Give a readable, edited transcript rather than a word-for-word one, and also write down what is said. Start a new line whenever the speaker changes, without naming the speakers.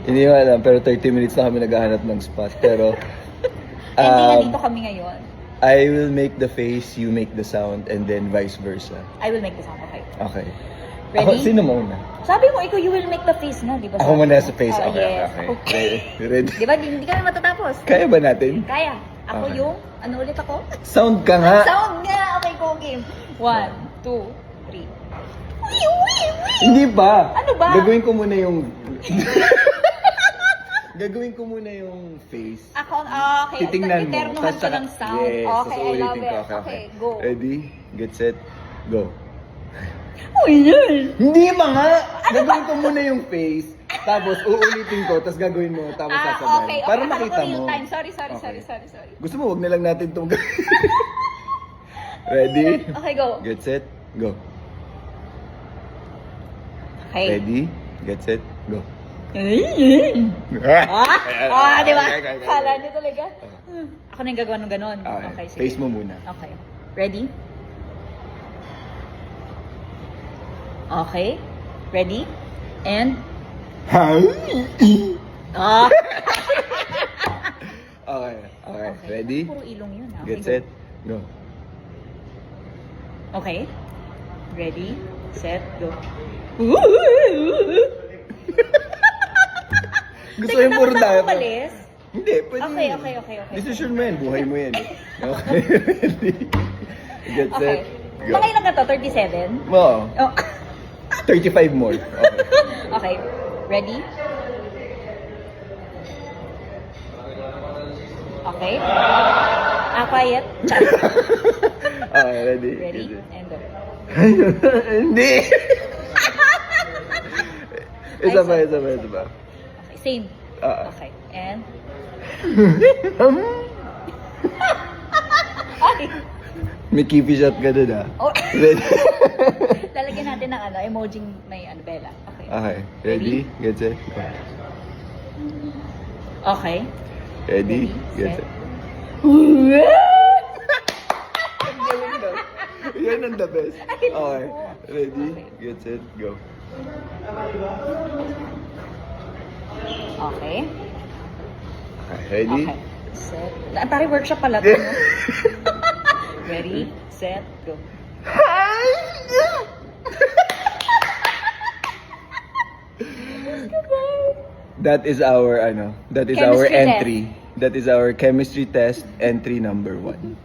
Hindi ko alam, pero 30 minutes na kami naghahanap ng spot. Pero,
Hindi nga dito kami ngayon.
I will make the face, you make the sound, and then vice versa.
I will make this up, okay?
Okay.
Ready?
Ako, sino muna?
Sabi mo, ikaw, you will make the face nga, di ba?
Ako muna sa face.
Ah,
Okay,
yes.
okay. Ready?
Di ba, hindi kami matatapos.
Kaya ba natin?
Kaya. Ako
Okay.
yung, ano ulit ako?
Sound ka nga.
Sound nga! Okay, go game. 1, 2, 3.
Hindi ba?
Ano ba?
Gagawin ko muna yung... Gagawin ko muna yung face.
Ako, okay.
Titingnan mo.
Iternuhan
Tas
ko
saka-
ng sound.
Yes,
Okay,
tas
I love
uulitin
it.
ko.
Okay, go.
Ready? Get set, go.
Oh, yun.
Hindi ba nga? Gagawin ko muna yung face, tapos uulitin ko, tapos gagawin mo, tapos sasabay.
Okay.
Para
Akala
makita
ko real
mo.
time. Sorry.
Okay. Gusto mo, wag na lang natin itong Ready?
Okay, go.
Get set, go.
Okay.
Ready? Get set, go.
Di ba?
Okay.
Kala niyo talaga. Ako na yung gagawa ng ganon. Okay, sige.
Face mo muna.
Okay. Ready? Okay. Ready? And... Ah!
Okay. Ready?
Puro ilong yun. Okay,
Get
go.
set, go.
Okay. Ready, set, go.
Gusto yung puro tayo.
Umalis?
Hindi, pwede.
Okay.
Decision mo yan, buhay mo yan. Okay, ready? Get
Okay.
set, go.
Mga ilan na to? 37?
Oo.
Oh.
35 more. Okay.
Okay. Ready? Okay. Quiet. Chat.
Okay, ready?
Ready?
Get set.
And go.
Hindi! Isa pa.
Okay, same. Okay. And... Ay!
May kipi shot ka dun ah.
Oh.
Ready?
Lalagyan natin ng emoji may bella. Okay.
Okay, ready? Get set, go.
Okay.
Ready? Get
set.
set. Yan ang the best. Okay. Ready? Get set, go.
Okay.
Okay, ready?
Okay. Set. Pari workshop pala to, no? Ready, set, go.
That is our
Chemistry
our
test.
entry. That is our chemistry test entry number 1.